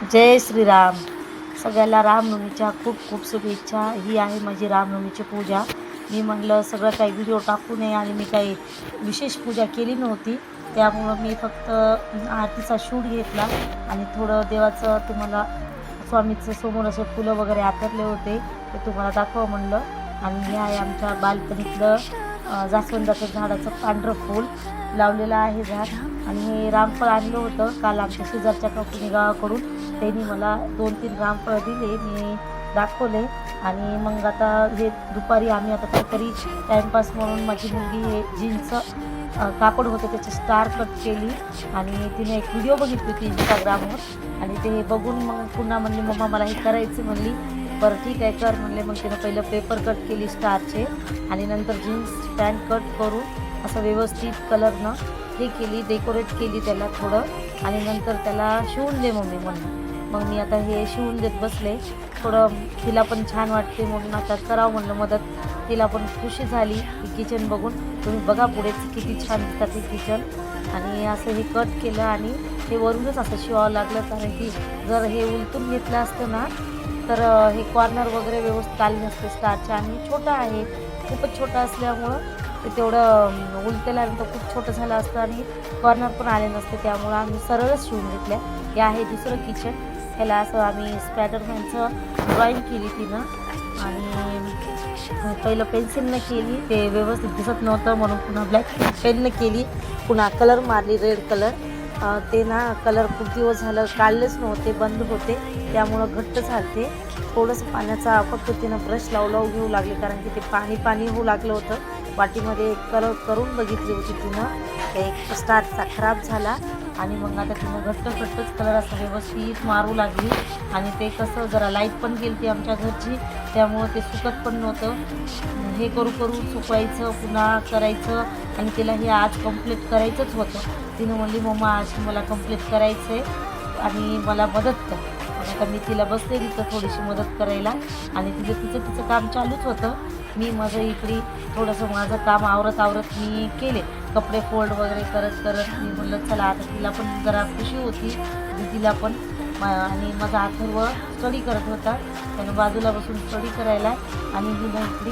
जय श्रीराम. सगळ्याला रामनवमीच्या खूप खूप शुभेच्छा. ही आहे माझी रामनवमीची पूजा. मी म्हणलं सगळं काही व्हिडिओ टाकू नये आणि मी काही विशेष पूजा केली नव्हती, त्यामुळं मी फक्त आरतीचा शूट घेतला आणि थोडं देवाचं तुम्हाला स्वामीचं समोर असे फुलं वगैरे आतरले होते ते तुम्हाला दाखवा म्हणलं. आणि हे आहे आमच्या बालपणीतलं जास्वंदाचं झाडाचं पांढरं फूल लावलेलं आहे झाड. आणि हे रामफळ आणलं होतं काल आमच्या शेजारच्या काकुनी गावाकडून. त्यांनी मला 2-3 रामफळ दिले, मी दाखवले. आणि मग आता हे दुपारी आम्ही आता काहीतरी टाईमपास म्हणून माझी मुलगी हे जीन्सचं कापड होतं त्याची स्टार कट केली आणि तिने एक व्हिडिओ बघितली होती इंस्टाग्रामवर आणि ते बघून मग पुन्हा म्हणली मम्मा मला हे करायचं म्हणली. बरं ठीक आहे कर म्हणले. मग तिनं पहिलं पेपर कट केली स्टारचे आणि नंतर जीन्स पॅन्ट कट करून असं व्यवस्थित कलरनं हे केली, डेकोरेट केली त्याला थोडं. आणि नंतर त्याला शिवून दे मम्मी म्हणून. मग मी आता हे शिवून देत बसले. थोडं तिला पण छान वाटते म्हणून आता करावं म्हणलं मदत. तिला पण खुशी झाली की किचन बघून. तुम्ही बघा पुढेच किती छान दिसतात हे किचन. आणि असं हे कट केलं आणि हे वरूनच असं शिवावं लागलं, कारण की जर हे उलटून घेतलं असतं ना तर हे कॉर्नर वगैरे व्यवस्थित आले नसते स्टारचे. आणि छोटं आहे, खूपच छोटं असल्यामुळं ते तेवढं उलटल्यानंतर खूप छोटं झालं असतं आणि कॉर्नर पण आले नसते, त्यामुळं आम्ही सरळच शिवून घेतल्या. हे आहे दुसरं किचन. ह्याला असं आम्ही स्पायडरमॅनचं ड्रॉईंग केली तिनं आणि पहिलं पेन्सिलनं केली, ते व्यवस्थित दिसत नव्हतं म्हणून पुन्हा ब्लॅक पेननं केली, पुन्हा कलर मारली रेड कलर. ते ना कलर खूप दिवस झालं काढलेच नव्हते, बंद होते, त्यामुळं घट्ट झालते. थोडंसं पाण्याचा पद्धतीनं ब्रश लावू घेऊ लागले, कारण की ते पाणी होऊ लागलं होतं. वाटीमध्ये कलर करून बघितली होती तिनं, एक स्टारचा खराब झाला आणि मग आता तिनं घट्टच कलर असं व्यवस्थित मारू लागली. आणि ते कसं जरा लाईट पण गेली ती आमच्या घरची, त्यामुळं ते सुकत पण नव्हतं. हे करून सुकवायचं पुन्हा करायचं आणि तिला हे आज कंप्लीट करायचंच होतं. तिनं म्हणली मम्मा आज मला कंप्लीट करायचं आहे आणि मला मदत कर. आता मी तिला बसले तिथं थोडीशी मदत करायला आणि तिचं काम चालूच होतं. मी माझं इकडे थोडंसं माझं काम आवरत मी केले, कपडे फोल्ड वगैरे करत मी म्हणलं चला आता तिला पण जरा खुशी होती तिला पण. आणि माझा अथर्व स्टडी करत होता, त्यानं बाजूला बसून स्टडी करायला आणि मी इकडे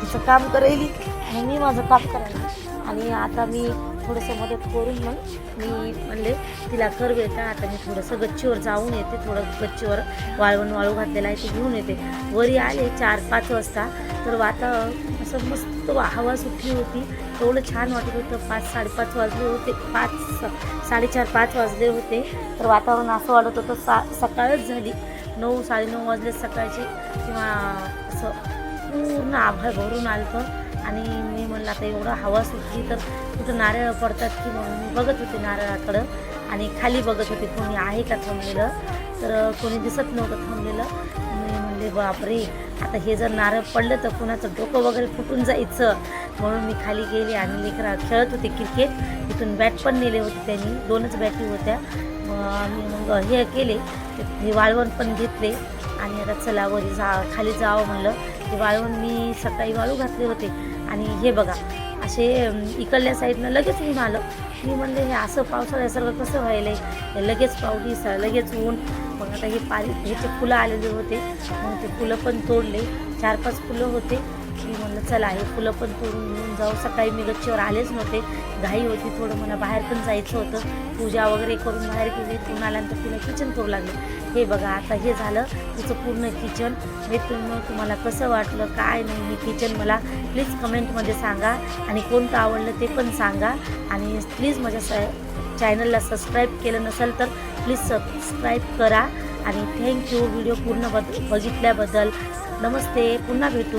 तिचं काम करायली आणि मी माझं काम करायला. आणि आता मी थोडंसं मदत करून मग मी म्हणले तिला कर बेटा, आता मी थोडंसं गच्चीवर जाऊन येते, थोडं गच्चीवर वाळू घातलेला आहे ते घेऊन येते. वरी आले 4-5 वाजता तर वातावरण असं मस्त हवा सुटली होती, एवढं छान वाटत होतं. 5-5:30 वाजले होते, 4:30-5 वाजले होते, तर वातावरण असं वाटत होतं सकाळच झाली. 9-9:30 वाजले सकाळचे, किंवा असं पूर्ण आभाळ भरून आलं. आणि मी म्हणलं आता एवढं हवा सुटली तर कुठं नारळ पडतात की, म्हणून मी बघत होते नारळाकडं आणि खाली बघत होते कोणी आहे का थांबलेलं, तर कोणी दिसत नव्हतं थांबलेलं. मी म्हणले बापरे, आता हे जर नारळ पडलं तर कुणाचं डोकं वगैरे फुटून जायचं, म्हणून मी खाली गेले. आणि लेकरा खेळत होते क्रिकेट, इथून बॅट पण नेले होते त्यांनी, 2च बॅटी होत्या. मग हे केले, हे वाळवण पण घेतले आणि आता चला वरी खाली जावं म्हणलं. हे वाळवण मी सकाळी वाळू घातले होते आणि हे बघा असे इकडल्या साईडनं लगेच ऊन आलं. मी म्हणले हे असं पावसाळ्यासारखं कसं व्हायलं आहे, लगेच पाऊस लगेच ऊन. मग आता हे ह्याचे फुलं आलेले होते, मग ते फुलं पण तोडले, 4-5 फुलं होते. मी म्हणलं चला हे फुलं पण तोडून घेऊन जाऊ. सकाळी मी गच्चीवर आलेच नव्हते, घाई होती थोडं, मला बाहेर पण जायचं होतं, पूजा वगैरे करून बाहेर गेली. पुन्हा आल्यानंतर तिला किचन करू लागले. हे बघा आता हे झालं तिचं पूर्ण किचन. तुम्हाला कसं वाटलं काय नाही हे किचन मला प्लीज कमेंटमध्ये सांगा आणि कोणतं आवडलं ते पण सांगा. आणि प्लीज माझ्या चॅनलला सबस्क्राईब केलं नसेल तर प्लीज सबस्क्राईब करा. आणि थँक्यू व्हिडिओ पूर्ण बघितल्याबद्दल. नमस्ते, पुन्हा भेटू.